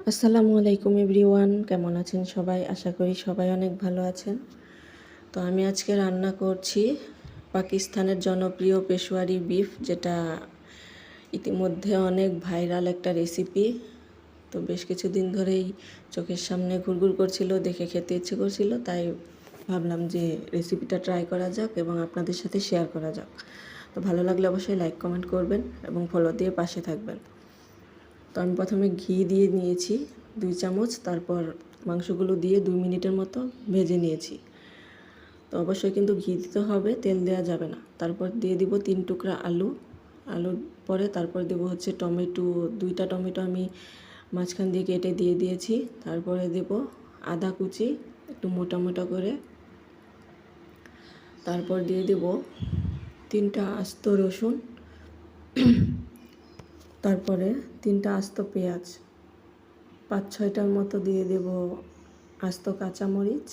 আসসালামু আলাইকুম এভরিওয়ান, কেমন আছেন সবাই? আশা করি সবাই অনেক ভালো আছেন। তো আমি আজকে রান্না করছি পাকিস্তানের জনপ্রিয় পেশোয়ারি বিফ, যেটা ইতিমধ্যে অনেক ভাইরাল একটা রেসিপি। তো বেশ কিছুদিন ধরেই চোখের সামনে ঘুরঘুর করছিল, দেখে খেতে ইচ্ছে করছিল, তাই ভাবলাম যে রেসিপিটা ট্রাই করা যাক এবং আপনাদের সাথে শেয়ার করা যাক। তো ভালো লাগলে অবশ্যই লাইক কমেন্ট করবেন এবং ফলো দিয়ে পাশে থাকবেন। তো আমি প্রথমে ঘি দিয়ে নিয়েছি 2 চামচ, তারপর মাংসগুলো দিয়ে 2 মিনিটের মতো ভেজে নিয়েছি। তো অবশ্যই কিন্তু ঘি দিতে হবে, তেল দেওয়া যাবে না। তারপর দিয়ে দিব 3 টুকরা আলুর পরে তারপর দেব হচ্ছে টমেটো, 2টা টমেটো আমি মাঝখান দিয়ে কেটে দিয়ে দিয়েছি। তারপরে দেব আদা কুচি একটু মোটা মোটা করে। তারপর দিয়ে দেব 3টা আস্ত রসুন, তারপরে 3টা আস্ত পেঁয়াজ, 5-6টার মতো দিয়ে দেব আস্ত কাঁচামরিচ।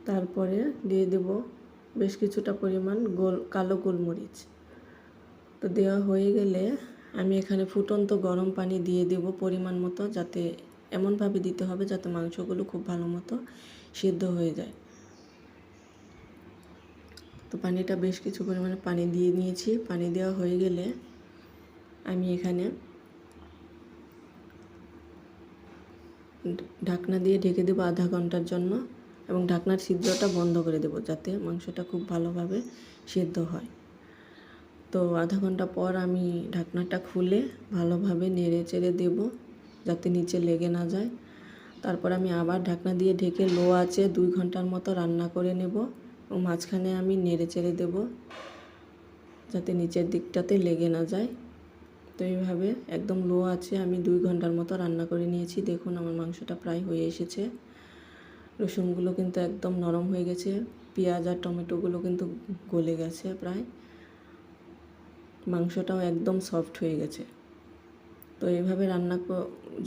তারপরে দিয়ে দেব বেশ কিছুটা পরিমাণ কালো গোলমরিচ। তো দেওয়া হয়ে গেলে আমি এখানে ফুটন্ত গরম পানি দিয়ে দেব পরিমাণ মতো, যাতে এমনভাবে দিতে হবে যাতে মাংসগুলো খুব ভালো মতো সিদ্ধ হয়ে যায়। তো পানিটা বেশ কিছু পরিমাণে পানি দিয়ে নিয়েছি। পানি দেওয়া হয়ে গেলে আমি এখানে ঢাকনা দিয়ে ঢেকে দেবো আধা ঘন্টার জন্য এবং ঢাকনার ছিদ্রটা বন্ধ করে দেব যাতে মাংসটা খুব ভালোভাবে সিদ্ধ হয়। তো আধা ঘন্টা পর আমি ঢাকনাটা খুলে ভালোভাবে নেড়ে চেড়ে দেব যাতে নিচে লেগে না যায়। তারপর আমি আবার ঢাকনা দিয়ে ঢেকে লো আঁচে 2 ঘন্টার মতো রান্না করে নেব এবং মাঝখানে আমি নেড়ে চেড়ে দেব যাতে নিচের দিকটাতে লেগে না যায়। তো এইভাবে একদম লো আছে আমি 2 ঘন্টার মতো রান্না করে নিয়েছি। দেখুন আমার মাংসটা প্রায় হয়ে এসেছে। রসুনগুলো কিন্তু একদম নরম হয়ে গেছে, পেঁয়াজ আর টমেটোগুলো কিন্তু গলে গেছে প্রায়, মাংসটাও একদম সফট হয়ে গেছে। তো এইভাবে রান্না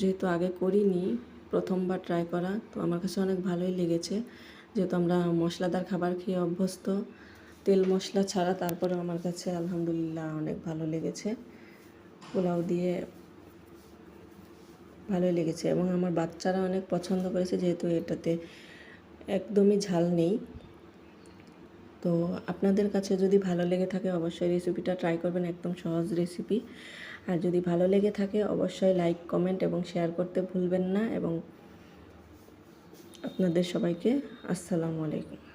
যেহেতু আগে করিনি, প্রথমবার ট্রাই করা, তো আমার কাছে অনেক ভালোই লেগেছে। যেহেতু আমরা মশলাদার খাবার খেয়ে অভ্যস্ত, তেল মশলা ছাড়া, তারপরে আমার কাছে আলহামদুলিল্লাহ অনেক ভালো লেগেছে। পোলাও দিয়ে ভালোই লেগেছে এবং আমার বাচ্চারা অনেক পছন্দ করেছে, যেহেতু এটাতে একদমই ঝাল নেই। তো আপনাদের কাছে যদি ভালো লেগে থাকে অবশ্যই রেসিপিটা ট্রাই করবেন, একদম সহজ রেসিপি। আর যদি ভালো লেগে থাকে অবশ্যই লাইক কমেন্ট এবং শেয়ার করতে ভুলবেন না। এবং আপনাদের সবাইকে আসসালামু আলাইকুম।